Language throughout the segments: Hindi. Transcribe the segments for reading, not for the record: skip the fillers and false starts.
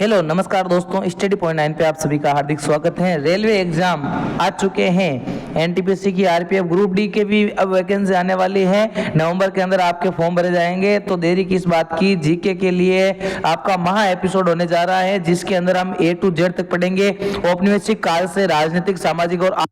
हेलो नमस्कार दोस्तों, स्टडी पॉइंट 9 पे आप सभी का हार्दिक स्वागत है। रेलवे एग्जाम आ चुके हैं। एनटीपीसी की आरपीएफ ग्रुप डी के भी अब वैकेंसी आने वाली है। नवंबर के अंदर आपके फॉर्म भरे जाएंगे, तो देरी किस बात की। जीके के लिए आपका महा एपिसोड होने जा रहा है, जिसके अंदर हम A to Z तक पढ़ेंगे। औपनिवेशिक काल से राजनीतिक, सामाजिक और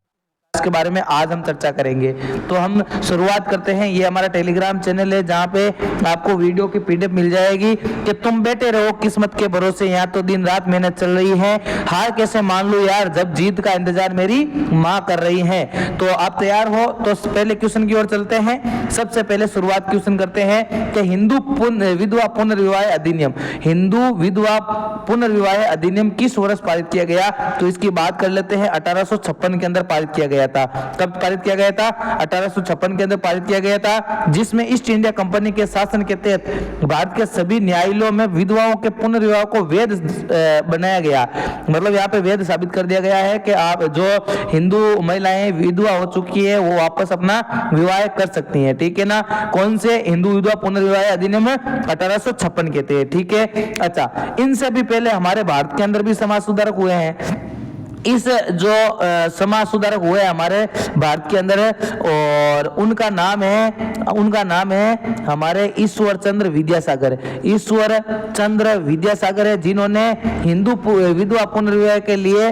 इसके बारे में आज हम चर्चा करेंगे। तो हम शुरुआत करते हैं। ये हमारा टेलीग्राम चैनल है, जहाँ पे आपको वीडियो की पीडीएफ मिल जाएगी कि तुम बैठे रहो किस्मत के भरोसे, यहाँ तो दिन रात मेहनत चल रही है। हार कैसे मान लूं यार, जब जीत का इंतजार मेरी माँ कर रही है। तो आप तैयार हो तो पहले क्वेश्चन की ओर चलते हैं। सबसे पहले शुरुआत क्वेश्चन करते हैं कि हिंदू विधवा पुनर्विवाह अधिनियम, हिंदू विधवा पुनर्विवाह अधिनियम किस वर्ष पारित किया गया। तो इसकी बात कर लेते हैं। 1856 के अंदर पारित किया गया था। कब पारित किया गया था? 1856 के अंदर पारित किया गया था, जिसमें ईस्ट इंडिया कंपनी के शासन के तहत भारत के सभी न्यायालयों में विधवाओं के पुनर्विवाह को वैध बनाया गया। मतलब यहाँ पे वैध साबित कर दिया गया है कि आप जो हिंदू महिलाएं विधवा हो चुकी है वो वापस अपना विवाह कर सकती हैं। ठीक है ना। कौन से? हिंदू विधवा पुनर्विवाह अधिनियम 1856 के थे। ठीक है। अच्छा, इनसे भी पहले हमारे भारत के अंदर भी समाज सुधारक हुए हैं। इस जो समाज सुधारक हुए हमारे भारत के अंदर, और उनका नाम है हमारे ईश्वर चंद्र विद्यासागर। ईश्वर चंद्र विद्यासागर है, जिन्होंने हिंदू विधवा पुनर्विवाह के लिए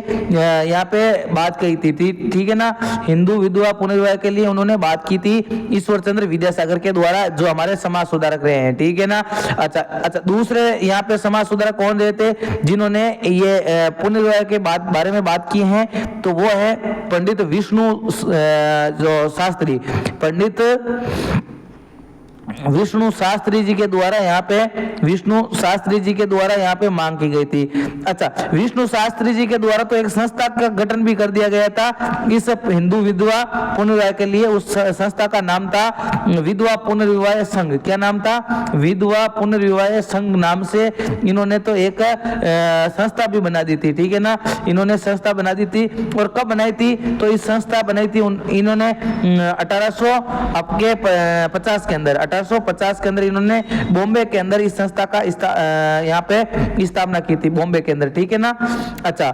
यहाँ पे बात कही थी। ठीक है ना। हिंदू विधवा पुनर्विवाह के लिए उन्होंने बात की थी ईश्वर चंद्र विद्यासागर के द्वारा, जो हमारे समाज सुधारक रहे हैं। ठीक है ना। अच्छा, दूसरे यहाँ पे समाज सुधारक कौन रहे थे जिन्होंने ये पुनर्विवाह के बारे में की हैं? तो वो है पंडित विष्णु जो शास्त्री, पंडित विष्णु शास्त्री जी के द्वारा यहाँ पे मांग की गई थी। अच्छा, विष्णु शास्त्री जी के द्वारा तो एक संस्था का गठन भी कर दिया गया था इस हिंदू विधवा पुनर्विवाह के लिए। उस संस्था का नाम था विधवा पुनर्विवाह संघ। क्या नाम था? विधवा पुनर्विवाह संघ नाम से इन्होंने तो एक संस्था भी बना दी थी। ठीक है ना। इन्होंने संस्था बना दी थी। और कब बनाई थी? तो इस संस्था बनाई थी इन्होंने 1850 के अंदर। 1850 के अंदर इन्होंने बॉम्बे के अंदर इस संस्था का यहाँ पे स्थापना की थी, बॉम्बे के अंदर। ठीक है ना। अच्छा,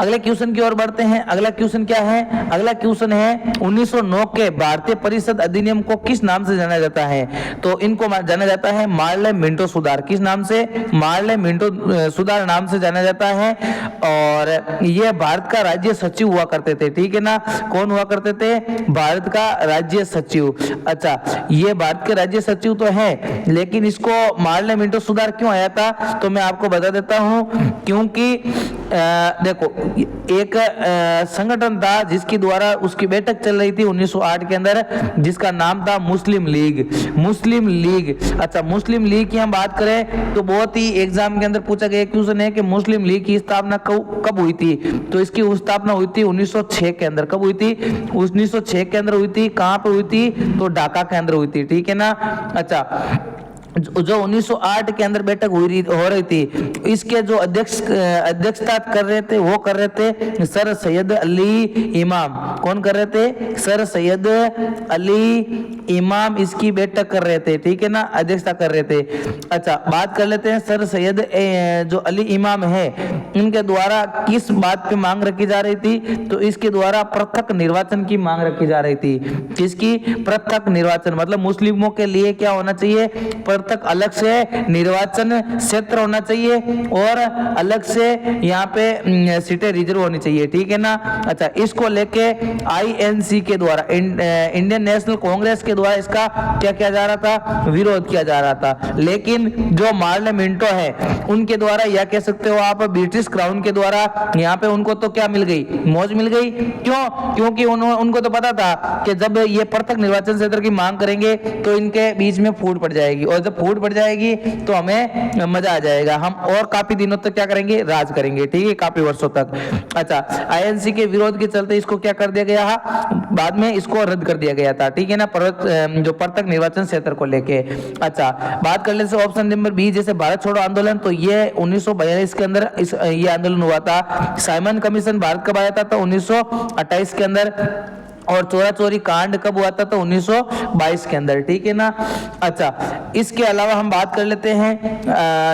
अगले क्वेश्चन की ओर बढ़ते हैं। अगला क्वेश्चन क्या है? अगला क्वेश्चन है 1909 के भारतीय परिषद अधिनियम को किस नाम से जाना जाता है। तो इनको जाना जाता है मार्ले मिंटो सुधार। किस नाम से? मार्ले मिंटो सुधार नाम से जाना जाता है। और ये भारत का राज्य सचिव हुआ करते थे। ठीक है ना। कौन हुआ करते थे? भारत का राज्य सचिव। अच्छा, ये भारत के राज्य सचिव तो है, लेकिन इसको मार्ले मिंटो सुधार क्यों आया था? तो मैं आपको बता देता हूं। क्योंकि देखो, एक संगठन था जिसकी द्वारा उसकी बैठक चल रही थी 1908 के अंदर, जिसका नाम था मुस्लिम लीग। मुस्लिम लीग। अच्छा, मुस्लिम लीग की हम बात करें तो बहुत ही एग्जाम के अंदर पूछा गया क्वेश्चन है कि मुस्लिम लीग की स्थापना कब हुई थी। तो इसकी स्थापना हुई थी 1906 के अंदर। कब हुई थी? 1906 के अंदर हुई थी। कहाँ पे हुई थी? तो ढाका के अंदर हुई थी। ठीक है ना। अच्छा, जो 1908 के अंदर बैठक हो रही थी, इसके जो अध्यक्षता कर रहे थे सर सैयद अली इमाम। कौन कर रहे थे? सर सैयद अली इमाम इसकी बैठक कर रहे थे। ठीक है ना। अध्यक्षता कर रहे थे। अच्छा, बात कर लेते हैं सर सैयद जो अली इमाम है, इनके द्वारा किस बात पे मांग रखी जा रही थी। तो इसके द्वारा पृथक निर्वाचन की मांग रखी जा रही थी। किसकी? पृथक निर्वाचन। मतलब मुस्लिमों के लिए क्या होना चाहिए? तक अलग से निर्वाचन क्षेत्र होना चाहिए और अलग से यहाँ पे सीटें रिजर्व होनी चाहिए। ठीक है ना। अच्छा, इसको लेके आईएनसी के द्वारा, इंडियन नेशनल कांग्रेस के द्वारा इसका क्या किया जा रहा था? विरोध किया जा रहा था। लेकिन जो मार्ले मिंटो है, उनके द्वारा, या कह सकते हो आप ब्रिटिश क्राउन के द्वारा, यहाँ पे उनको तो क्या मिल गई? मौज मिल गई। क्यों? क्योंकि उनको तो पता था कि जब ये पृथक निर्वाचन क्षेत्र की मांग करेंगे तो इनके बीच में फूट पड़ जाएगी, और जब फूट पड़ जाएगी तो हमें मजा आ जाएगा, हम और काफी दिनों तक क्या करेंगे? राज करेंगे। ठीक है, काफी वर्षों तक। अच्छा, आईएनसी के विरोध के चलते इसको क्या कर दिया गया? बाद में इसको रद्द कर दिया गया था। ठीक है ना। जो पृथक निर्वाचन क्षेत्र को लेके। अच्छा, बात कर लेते ऑप्शन नंबर बी, जैसे भारत छोड़ो आंदोलन, तो ये 1942 के अंदर ये आंदोलन हुआ था। साइमन कमीशन भारत कब आया था? तो 1928 के अंदर। और चोरा चोरी कांड कब हुआ था? तो 1922 के अंदर, ठीक है ना। अच्छा, इसके अलावा हम बात कर लेते हैं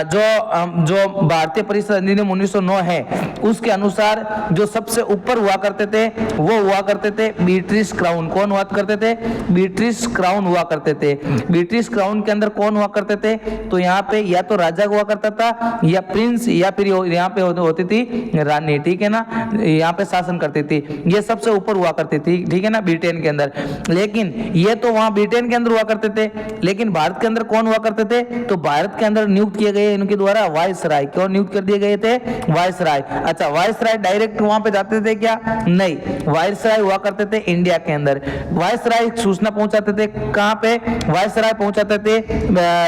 जो भारतीय परिषद अधिनियम 1909 है उसके अनुसार जो सबसे ऊपर हुआ करते थे वो हुआ करते थे ब्रिटिश क्राउन। कौन हुआ करते थे? ब्रिटिश क्राउन हुआ करते थे। ब्रिटिश क्राउन के अंदर कौन हुआ करते थे? तो यहाँ पे या तो राजा हुआ करता था या प्रिंस या फिर यहाँ पे होती थी रानी, ठीक है ना, यहाँ पे शासन करती थी, ये सबसे ऊपर हुआ करती थी, ठीक है ना, ब्रिटेन के अंदर। लेकिन ये तो वहां ब्रिटेन के अंदर हुआ करते थे, लेकिन भारत के अंदर कौन हुआ करते थे? तो भारत के अंदर नियुक्त किए गए इनके द्वारा वायसराय। कौन नियुक्त कर दिए गए थे? वायसराय। अच्छा, वायसराय डायरेक्ट वहां पे जाते थे क्या? नहीं, वायसराय हुआ करते थे इंडिया के अंदर। वायसराय सूचना पहुंचाते थे कहां पे? वायसराय पहुंचाते थे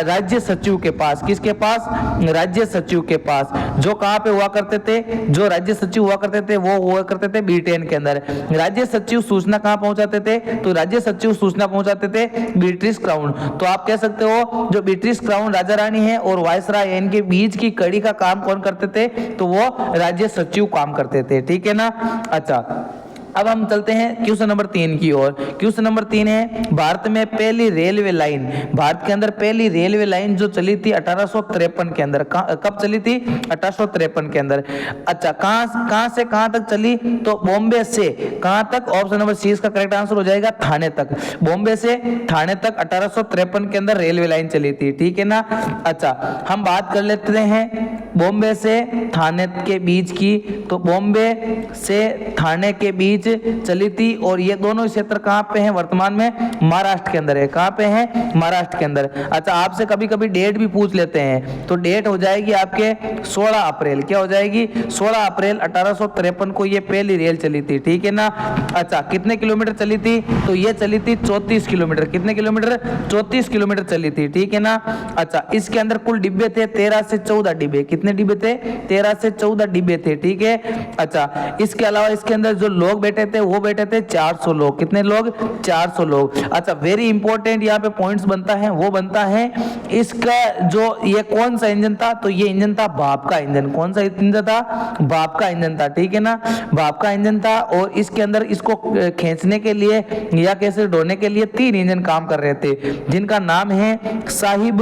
राज्य सचिव के पास। किसके पास? राज्य सचिव के पास। जो कहां पे हुआ करते थे? जो राज्य सचिव हुआ करते थे वो हुआ करते थे ब्रिटेन के अंदर। राज्य सचिव सूचना कहां पहुंचाते थे? तो राज्य सचिव सूचना पहुंचाते थे ब्रिटिश क्राउन। तो आप कह सकते हो जो ब्रिटिश क्राउन राजा रानी है और वायसराय इनके बीच की कड़ी का काम कौन करते थे? तो वो राज्य सचिव काम करते थे, ठीक है ना। अच्छा, अब हम चलते हैं क्वेश्चन नंबर 3 की ओर। क्वेश्चन नंबर 3 है भारत में पहली रेलवे लाइन, भारत के अंदर पहली रेलवे लाइन जो चली थी 1853 के अंदर, कब चली थी? 1853 के अंदर। अच्छा, कहां से कहां तक चली? तो बॉम्बे से कहां तक? ऑप्शन नंबर सी इसका करेक्ट आंसर हो जाएगा थाने तक। बॉम्बे से थाने तक 1853 के अंदर रेलवे लाइन चली थी, ठीक है ना। अच्छा, हम बात कर लेते हैं बॉम्बे से थाने के बीच की। तो बॉम्बे से थाने के बीच चली थी और ये दोनों क्षेत्र कहां पे हैं वर्तमान में? महाराष्ट्र के अंदर है। कहां पे हैं? महाराष्ट्र के अंदर। अच्छा, आपसे कभी कभी डेट भी पूछ लेते हैं, तो डेट हो जाएगी आपके 16 अप्रैल। क्या हो जाएगी? 16 अप्रैल 1853 को ये पहली रेल चली थी, ठीक है ना। अच्छा, कितने किलोमीटर चली थी? तो ये चली थी 34 किलोमीटर। कितने किलोमीटर? 34 किलोमीटर चली थी, ठीक है ना। अच्छा, इसके अंदर कुल डिब्बे थे 13 से 14 डिब्बे। कितने डिब्बे थे? 13 से 14 डिब्बे थे, ठीक है। अच्छा, इसके अलावा इसके अंदर जो लोग बैठे थे वो बैठे थे 400 लोग। कितने लोग? 400 लोग। अच्छा, वेरी इंपॉर्टेंट यहाँ पे पॉइंट्स बनता है, वो बनता है इसका जो ये कौन सा इंजन था? तो ये इंजन था भाप का इंजन। कौन सा इंजन था? भाप का इंजन था, ठीक है ना। भाप का इंजन था और इसके अंदर इसको खींचने के लिए या कैसे ढोने के लिए 3 इंजन काम कर रहे थे, जिनका नाम है साहिब,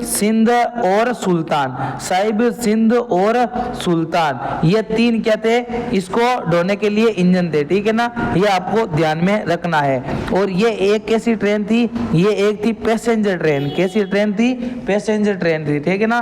सिंध और सुल्तान। साहिब, सिंध और सुल्तान, ये 3 क्या थे? इसको ढोने के लिए इंजन थे, ठीक है ना। ये आपको ध्यान में रखना है। और ये एक कैसी ट्रेन थी? ये एक थी पैसेंजर ट्रेन। कैसी ट्रेन थी? पैसेंजर ट्रेन थी, ठीक है ना।